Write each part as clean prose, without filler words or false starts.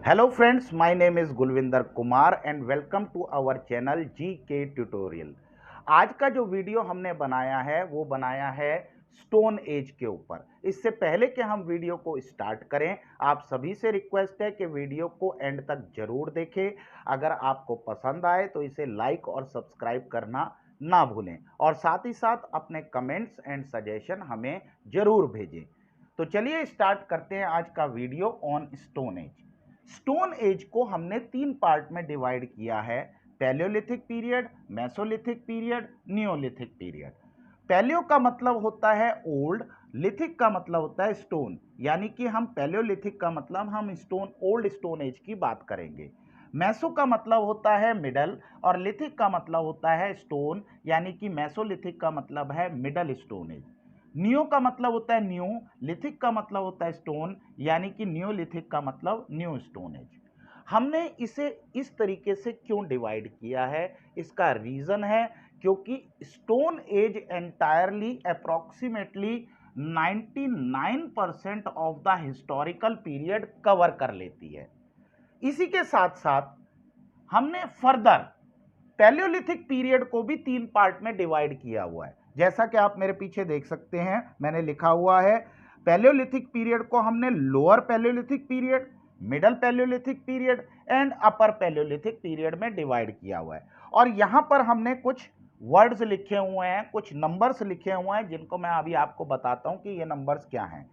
Hello friends, my name is Gulvinder Kumar and welcome to our channel GK Tutorial। आज का जो video हमने बनाया है वो बनाया है स्टोन एज के ऊपर। इससे पहले कि हम वीडियो को स्टार्ट करें, आप सभी से रिक्वेस्ट है कि वीडियो को एंड तक जरूर देखें। अगर आपको पसंद आए तो इसे लाइक और सब्सक्राइब करना ना भूलें और साथ ही साथ अपने कमेंट्स एंड सजेशन हमें जरूर भेजें। तो चलिए स्टार्ट करते हैं आज का video on stone age. Stone age को हमने तीन पार्ट में डिवाइड किया है: palaeolithic period, mesolithic period, neolithic period. Palaeo का मतलब होता है ओल्ड, लिथिक का मतलब होता है स्टोन, यानी कि हम पैलियोलिथिक का मतलब हम स्टोन ओल्ड स्टोन एज की बात करेंगे। मेसो का मतलब होता है मिडल और लिथिक का मतलब होता है स्टोन, यानी कि मेसोलिथिक का मतलब है मिडल स्टोन एज। नियो का मतलब होता है न्यू, लिथिक का मतलब होता है स्टोन, यानी कि न्योलिथिक का मतलब न्यू स्टोन एज। हमने इसे इस तरीके से क्यों डिवाइड किया है, इसका रीजन है क्योंकि stone age entirely approximately 99% of the historical period cover कर लेती है। इसी के साथ साथ हमने फर्दर पैलियोलिथिक पीरियड को भी तीन पार्ट में डिवाइड किया हुआ है। जैसा कि आप मेरे पीछे देख सकते हैं, मैंने लिखा हुआ है पैलियोलिथिक पीरियड को हमने lower Palaeolithic period, middle Palaeolithic period and upper Palaeolithic period में डिवाइड किया हुआ है। और यहां पर हमने कुछ वर्ड्स लिखे हुए हैं, कुछ नंबर्स लिखे हुए हैं, जिनको मैं अभी आपको बताता हूं कि ये नंबर्स क्या हैं।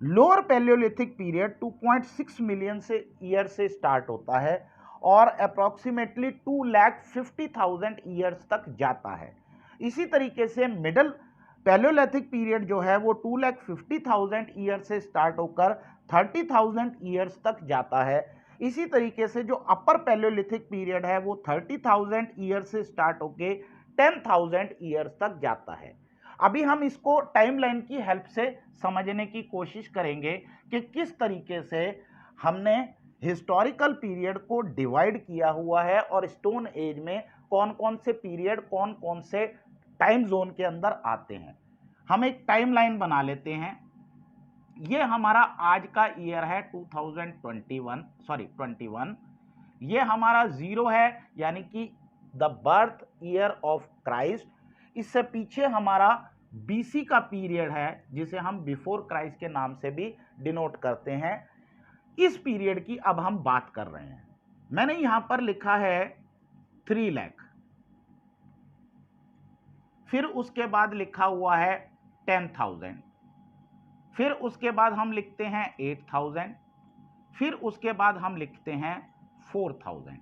लोअर पैलियोलिथिक पीरियड 2.6 मिलियन से ईयर से स्टार्ट होता है और अप्रॉक्सीमेटली 2,50,000 ईयर्स तक जाता है। इसी तरीके से मिडल पैलियोलिथिक पीरियड जो है वो 2,50,000 ईयर से स्टार्ट होकर 30,000 ईयर्स तक जाता है। इसी तरीके से जो अपर पैलियोलिथिक पीरियड है वो 30,000 ईयर से स्टार्ट होकर 10,000 ईयर्स तक जाता है। अभी हम इसको टाइमलाइन की हेल्प से समझने की कोशिश करेंगे कि किस तरीके से हमने हिस्टोरिकल पीरियड को डिवाइड किया हुआ है और स्टोन एज में कौन कौन से पीरियड कौन कौन से टाइम जोन के अंदर आते हैं। हम एक टाइमलाइन बना लेते हैं। ये हमारा आज का ईयर है 21। ये हमारा 0 है, यानी कि the birth year of Christ. इससे पीछे हमारा बीसी का पीरियड है, जिसे हम बिफोर क्राइस्ट के नाम से भी डिनोट करते हैं। इस पीरियड की अब हम बात कर रहे हैं। मैंने यहां पर लिखा है 3 लाख, फिर उसके बाद लिखा हुआ है 10,000, फिर उसके बाद हम लिखते हैं 8,000, फिर उसके बाद हम लिखते हैं 4,000।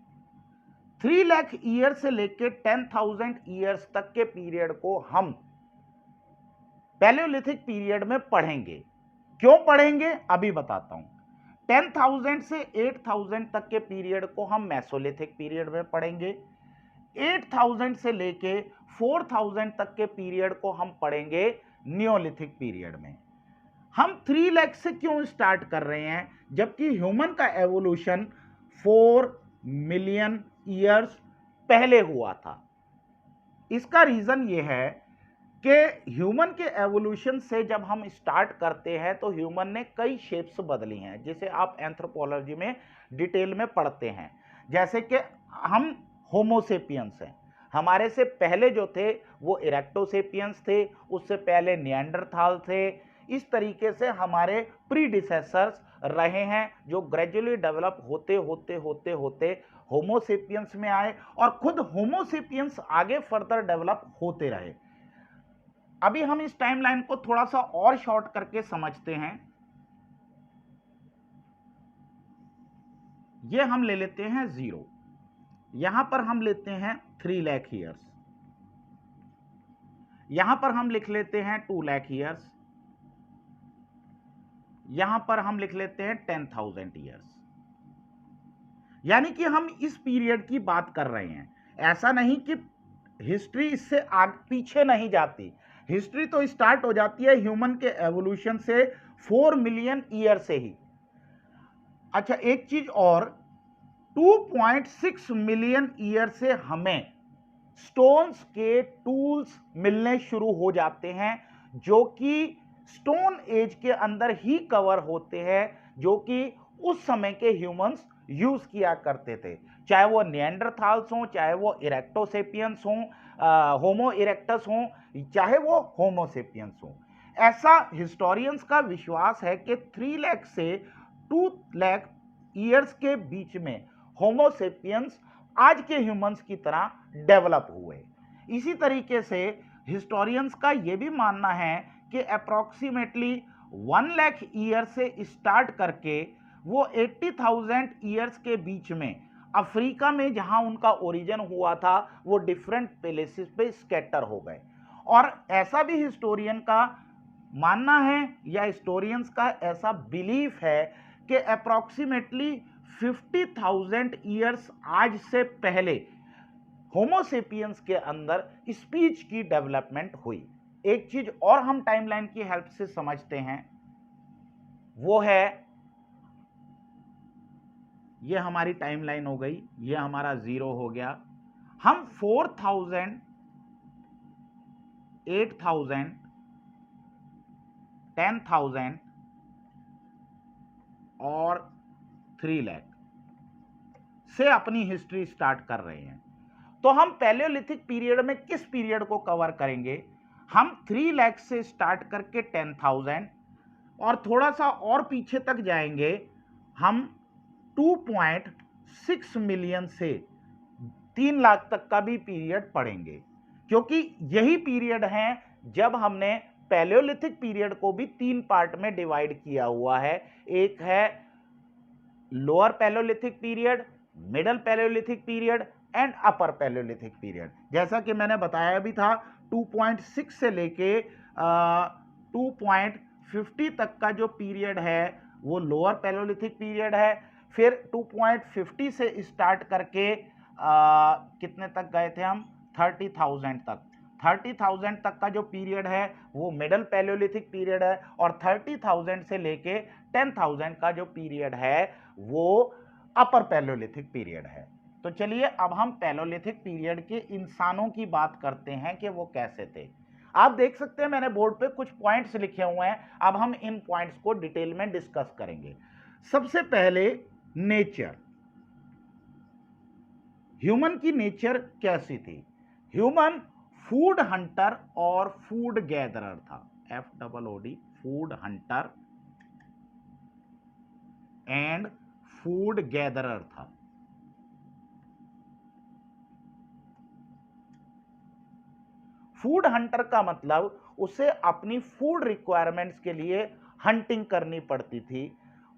3 लाख ईयर से लेके 10,000 ईयर्स तक के पीरियड को हम पैलियोलिथिक पीरियड में पढ़ेंगे। क्यों पढ़ेंगे अभी बताता हूं। 10,000 से 8,000 तक के पीरियड को हम मेसोलिथिक पीरियड में पढ़ेंगे। 8,000 से लेके 4,000 तक के पीरियड को हम पढ़ेंगे नियोलिथिक पीरियड में। हम 3 लाख से क्यों स्टार्ट कर रहे हैं, जबकि ह्यूमन का एवोल्यूशन 4 मिलियन ईयर्स पहले हुआ था। इसका रीजन यह है कि ह्यूमन के एवोल्यूशन से जब हम स्टार्ट करते हैं तो ह्यूमन ने कई शेप्स बदली हैं, जिसे आप एंथ्रोपोलॉजी में डिटेल में पढ़ते हैं। जैसे कि हम होमोसेपियंस हैं, हमारे से पहले जो थे वो इरेक्टोसेपियंस थे, उससे पहले निएंडरथाल थे। इस तरीके से हमारे प्रीडिसेसर्स रहे हैं जो ग्रेजुअली डेवलप होते होते होते होते होमोसेपियंस में आए और खुद होमोसेपियंस आगे फर्दर डेवलप होते रहे। अभी हम इस टाइमलाइन को थोड़ा सा और शॉर्ट करके समझते हैं। ये हम ले लेते हैं 0, यहां पर हम लेते हैं 3 लाख ईयर्स, यहां पर हम लिख लेते हैं 2 लाख ईयर्स, यहां पर हम लिख लेते हैं 10,000 ईयर्स। यानी कि हम इस पीरियड की बात कर रहे हैं। ऐसा नहीं कि हिस्ट्री इससे आगे पीछे नहीं जाती, हिस्ट्री तो स्टार्ट हो जाती है ह्यूमन के एवोल्यूशन से 4 मिलियन ईयर से ही। अच्छा, एक चीज और, 2.6 मिलियन ईयर से हमें स्टोन्स के टूल्स मिलने शुरू हो जाते हैं, जो कि स्टोन एज के अंदर ही कवर होते हैं, जो कि उस समय के ह्यूमंस यूज किया करते थे, चाहे वो निएंडरथाल्स हों, चाहे वो इरेक्टोसेपियंस हों, होमो इरेक्टस हों, चाहे वो होमोसेपियंस हों। ऐसा हिस्टोरियंस का विश्वास है कि 3 लाख से 2 लाख ईयर्स के बीच में होमोसेपियंस आज के ह्यूमंस की तरह डेवलप हुए। इसी तरीके से हिस्टोरियंस का यह भी मानना है कि अप्रॉक्सीमेटली 1 लाख ईयर से स्टार्ट करके वो 80,000 ईयर्स के बीच में अफ्रीका में जहां उनका ओरिजिन हुआ था वो डिफरेंट प्लेसेस पे स्कैटर हो गए। और ऐसा भी हिस्टोरियन का मानना है या हिस्टोरियंस का ऐसा बिलीफ है कि अप्रॉक्सीमेटली 50,000 ईयर्स आज से पहले होमोसेपियंस के अंदर स्पीच की डेवलपमेंट हुई। एक चीज और हम टाइमलाइन की हेल्प से समझते हैं, वो है, ये हमारी टाइमलाइन हो गई, ये हमारा 0 हो गया। हम 4,000, 8,000, 10,000 और 3 लाख से अपनी हिस्ट्री स्टार्ट कर रहे हैं। तो हम पैलियोलिथिक पीरियड में किस पीरियड को कवर करेंगे? हम 3 लाख से स्टार्ट करके 10,000 और थोड़ा सा और पीछे तक जाएंगे, हम 2.6 मिलियन से 3 लाख तक का भी पीरियड पढ़ेंगे, क्योंकि यही पीरियड है जब हमने पैलियोलिथिक पीरियड को भी 3 पार्ट में डिवाइड किया हुआ है। एक है lower Palaeolithic period, middle Palaeolithic period and upper Palaeolithic period. जैसा कि मैंने बताया भी था, 2.6 से लेके 2.50 तक का जो पीरियड है वो लोअर पैलियोलिथिक पीरियड है। फिर 2.50 से स्टार्ट करके कितने तक गए थे हम? 30,000 तक। 30,000 तक का जो पीरियड है वो मिडल पैलियोलिथिक पीरियड है, और 30,000 से लेके 10,000 का जो पीरियड है वो अपर पैलियोलिथिक पीरियड है। तो चलिए अब हम पैलियोलिथिक पीरियड के इंसानों की बात करते हैं कि वो कैसे थे। आप देख सकते हैं मैंने बोर्ड पे कुछ पॉइंट्स लिखे हुए हैं, अब हम इन पॉइंट्स को डिटेल में डिस्कस करेंगे। सबसे पहले नेचर, ह्यूमन की नेचर कैसी थी? ह्यूमन फूड हंटर और फूड गैदरर था। FOOD, food Hunter and food gatherer था। फूड हंटर का मतलब उसे अपनी फूड रिक्वायरमेंट्स के लिए हंटिंग करनी पड़ती थी।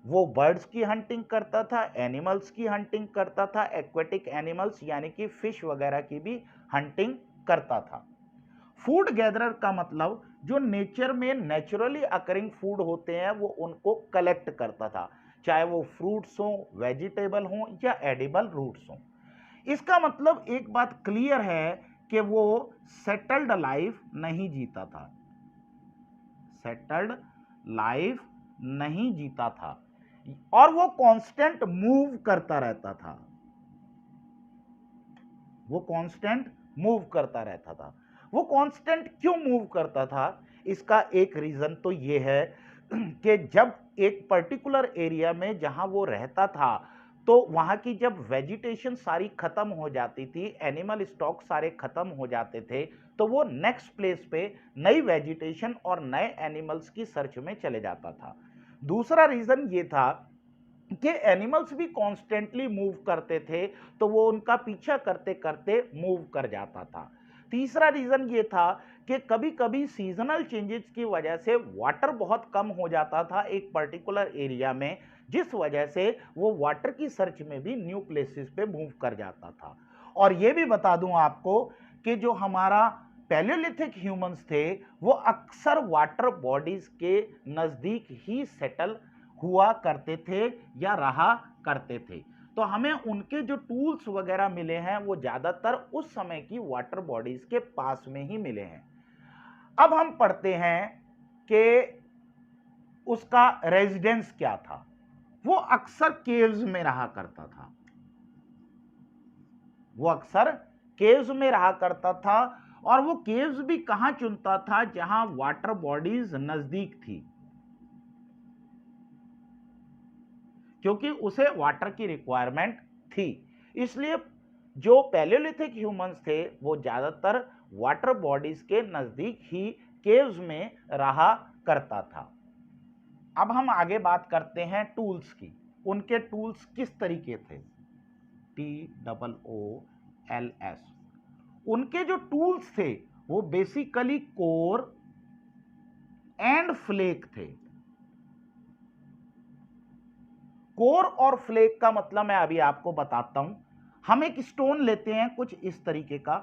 वो बर्ड्स की हंटिंग करता था, एनिमल्स की हंटिंग करता था, एक्वेटिक एनिमल्स यानी कि फिश वगैरह की भी हंटिंग करता था। फूड गैदरर का मतलब जो नेचर में नेचुरली अकरिंग फूड होते हैं वो उनको कलेक्ट करता था, चाहे वो फ्रूट्स हों, वेजिटेबल हों या एडिबल रूट्स हों। इसका मतलब एक बात क्लियर है कि वो सेटल्ड लाइफ नहीं जीता था, सेटल्ड लाइफ नहीं जीता था, और वो कांस्टेंट मूव करता रहता था, वो कांस्टेंट मूव करता रहता था। वो कांस्टेंट क्यों मूव करता था? इसका एक रीजन तो ये है कि जब एक पर्टिकुलर एरिया में जहां वो रहता था तो वहां की जब वेजिटेशन सारी खत्म हो जाती थी, एनिमल स्टॉक सारे खत्म हो जाते थे, तो वो नेक्स्ट प्लेस पे नई वेजिटेशन और नए एनिमल्स की सर्च में चले जाता था। दूसरा रीजन ये था कि एनिमल्स भी कॉन्स्टेंटली मूव करते थे, तो वो उनका पीछा करते करते मूव कर जाता था। तीसरा रीजन ये था कि कभी कभी सीजनल चेंजेस की वजह से वाटर बहुत कम हो जाता था एक पर्टिकुलर एरिया में, जिस वजह से वो वाटर की सर्च में भी न्यू प्लेसेस पे मूव कर जाता था। और ये भी बता दूं आपको कि जो हमारा पैलियोलिथिक ह्यूमंस थे वो अक्सर वाटर बॉडीज के नज़दीक ही सेटल हुआ करते थे या रहा करते थे। तो हमें उनके जो टूल्स वगैरह मिले हैं वो ज़्यादातर उस समय की वाटर बॉडीज के पास में ही मिले हैं। अब हम पढ़ते हैं कि उसका रेजिडेंस क्या था। वो अक्सर केव्स में रहा करता था, वो अक्सर केव्स में रहा करता था, और वो केव्स भी कहां चुनता था? जहां वाटर बॉडीज नजदीक थी, क्योंकि उसे वाटर की रिक्वायरमेंट थी। इसलिए जो पैलियोलिथिक ह्यूमंस थे वो ज्यादातर वाटर बॉडीज के नजदीक ही केव्स में रहा करता था। अब हम आगे बात करते हैं टूल्स की। उनके टूल्स किस तरीके थे? TOOLS। उनके जो टूल्स थे वो बेसिकली कोर एंड फ्लेक थे। कोर और फ्लेक का मतलब मैं अभी आपको बताता हूं। हम एक स्टोन लेते हैं कुछ इस तरीके का,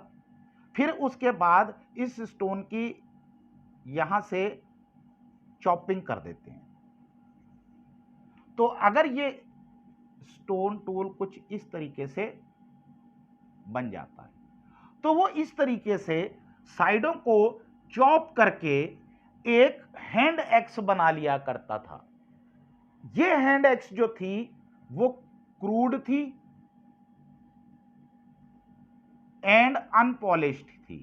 फिर उसके बाद इस स्टोन की यहां से चॉपिंग कर देते हैं। तो अगर ये स्टोन टूल कुछ इस तरीके से बन जाता है, तो वो इस तरीके से साइडों को चॉप करके एक हैंड एक्स बना लिया करता था। ये हैंड एक्स जो थी वो क्रूड थी एंड अनपॉलिश्ड थी।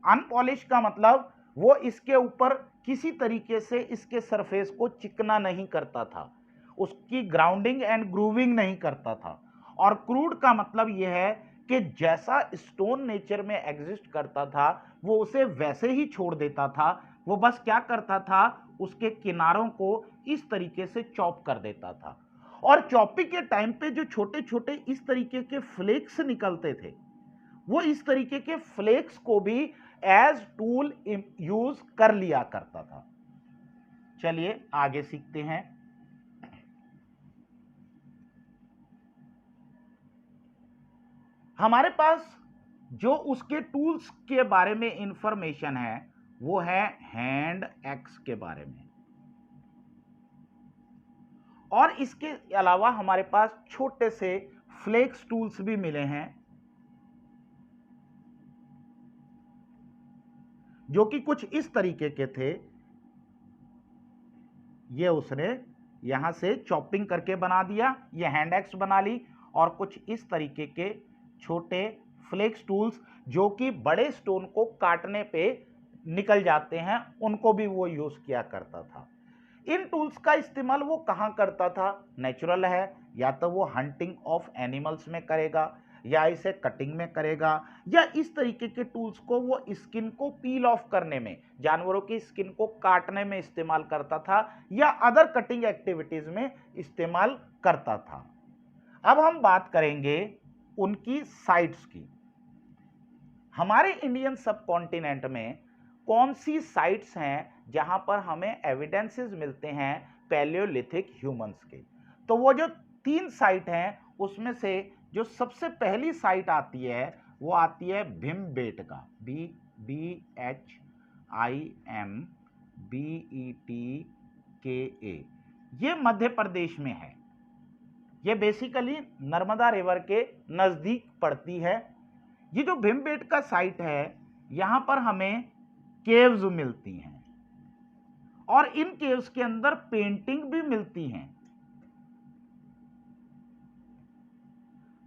अनपॉलिश का मतलब वो इसके ऊपर किसी तरीके से इसके सरफेस को चिकना नहीं करता था, उसकी ग्राउंडिंग एंड ग्रूविंग नहीं करता था। और क्रूड का मतलब यह है कि जैसा स्टोन नेचर में एग्जिस्ट करता था वो उसे वैसे ही छोड़ देता था। वो बस क्या करता था, उसके किनारों को इस तरीके से चॉप कर देता था। और चॉपिंग के टाइम पे जो छोटे छोटे इस तरीके के फ्लेक्स निकलते थे, वो इस तरीके के फ्लेक्स को भी एज टूल यूज कर लिया करता था। चलिए आगे सीखते हैं। हमारे पास जो उसके टूल्स के बारे में इंफॉर्मेशन है वो है हैंड एक्स के बारे में, और इसके अलावा हमारे पास छोटे से फ्लेक्स टूल्स भी मिले हैं जो कि कुछ इस तरीके के थे। ये उसने यहां से चॉपिंग करके बना दिया, ये हैंड एक्स बना ली। और कुछ इस तरीके के छोटे फ्लेक्स टूल्स जो कि बड़े स्टोन को काटने पे निकल जाते हैं, उनको भी वो यूज किया करता था। इन टूल्स का इस्तेमाल वो कहां करता था? नेचुरल है, या तो वो हंटिंग ऑफ एनिमल्स में करेगा, या इसे कटिंग में करेगा, या इस तरीके के टूल्स को वो स्किन को पील ऑफ करने में, जानवरों की स्किन को काटने में इस्तेमाल करता था, या अदर कटिंग एक्टिविटीज में इस्तेमाल करता था। अब हम बात करेंगे उनकी साइट्स की। हमारे इंडियन सब कॉन्टिनेंट में कौन सी साइट्स हैं जहां पर हमें एविडेंसेस मिलते हैं पैलियोलिथिक ह्यूमंस के? तो वो जो 3 साइट हैं उसमें से जो सबसे पहली साइट आती है वो आती है भीमबेटका, BHIMBETKA। ये मध्य प्रदेश में है। ये बेसिकली नर्मदा रिवर के नजदीक पड़ती है। ये जो भीमबेटका साइट है यहां पर हमें केव्स मिलती हैं, और इन केव्स के अंदर पेंटिंग भी मिलती हैं।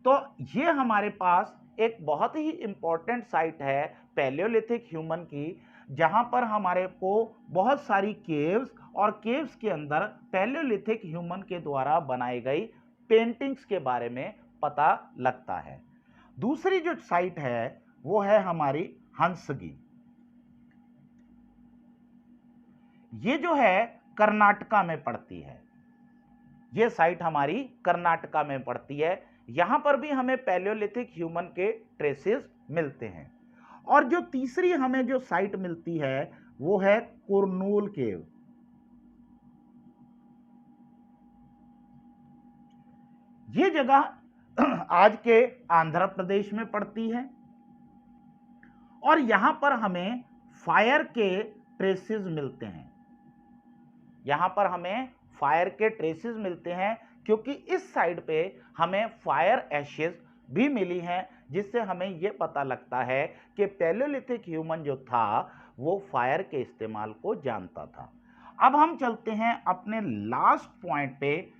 तो ये हमारे पास एक बहुत ही इंपॉर्टेंट साइट है पैलियोलिथिक ह्यूमन की, जहां पर हमारे को बहुत सारी केव्स और केव्स के अंदर पैलियोलिथिक ह्यूमन के द्वारा बनाई गई पेंटिंग्स के बारे में पता लगता है। दूसरी जो साइट है वो है हमारी हंसगी। ये जो है कर्नाटका में पड़ती है। ये साइट हमारी कर्नाटका में पड़ती है। यहां पर भी हमें पैलियोलिथिक ह्यूमन के ट्रेसेस मिलते हैं। और जो तीसरी हमें जो साइट मिलती है वो है कुरनूल केव। ये जगह आज के आंध्र प्रदेश में पड़ती है, और यहां पर हमें फायर के ट्रेसेस मिलते हैं। यहां पर हमें फायर के ट्रेसेस मिलते हैं क्योंकि इस साइड पे हमें फायर एशेस भी मिली हैं, जिससे हमें यह पता लगता है कि पैलियोलिथिक ह्यूमन जो था वो फायर के इस्तेमाल को जानता था। अब हम चलते हैं अपने लास्ट पॉइंट पे,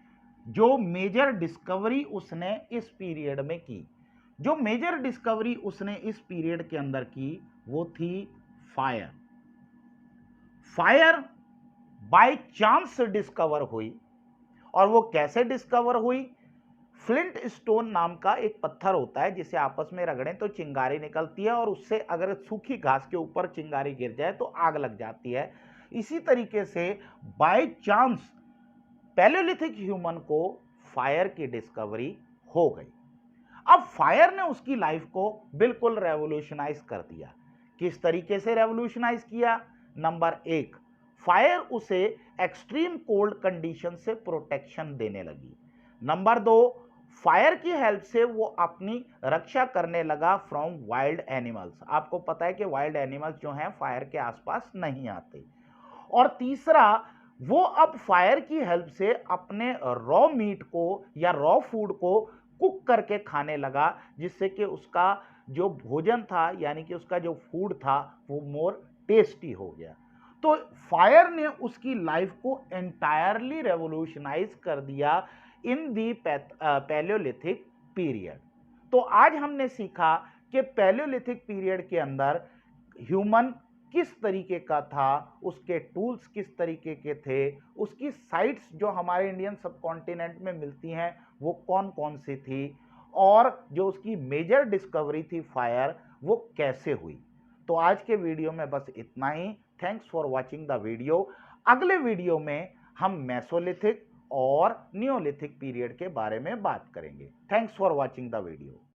जो मेजर डिस्कवरी उसने इस पीरियड में की। जो मेजर डिस्कवरी उसने इस पीरियड के अंदर की वो थी fire. Fire by chance discover हुई। और वो कैसे डिस्कवर हुई? फ्लिंट स्टोन नाम का एक पत्थर होता है जिसे आपस में रगड़ें तो चिंगारी निकलती है, और उससे अगर सूखी घास के ऊपर चिंगारी गिर जाए तो आग लग जाती है। इसी तरीके से बाय चांस पैलियोलिथिक ह्यूमन को फायर की डिस्कवरी हो गई। अब फायर ने उसकी लाइफ को बिल्कुल रेवोल्यूशनाइज कर दिया। किस तरीके से रेवोल्यूशनाइज किया? नंबर एक, फायर उसे एक्सट्रीम कोल्ड कंडीशन से प्रोटेक्शन देने लगी। नंबर दो, फायर की हेल्प से वो अपनी रक्षा करने लगा फ्रॉम वाइल्ड एनिमल्स। आपको पता है कि वाइल्ड एनिमल्स जो हैं फायर के आसपास नहीं आते। और तीसरा, वो अब फायर की हेल्प से अपने रॉ मीट को या रॉ फूड को कुक करके खाने लगा, जिससे कि उसका जो भोजन था यानी कि उसका जो फूड था वो मोर टेस्टी हो गया। तो फायर ने उसकी लाइफ को एंटायरली रेवोल्यूशनाइज कर दिया इन दी पैलियोलिथिक पीरियड। तो आज हमने सीखा कि पैलियोलिथिक पीरियड के अंदर ह्यूमन किस तरीके का था, उसके टूल्स किस तरीके के थे, उसकी साइट्स जो हमारे इंडियन सबकॉन्टिनेंट में मिलती हैं वो कौन कौन सी थी, और जो उसकी मेजर डिस्कवरी थी फायर, वो कैसे हुई। तो आज के वीडियो में बस इतना ही। Thanks for watching the video. अगले वीडियो में हम मेसोलिथिक और नियोलिथिक पीरियड के बारे में बात करेंगे। Thanks for watching the video.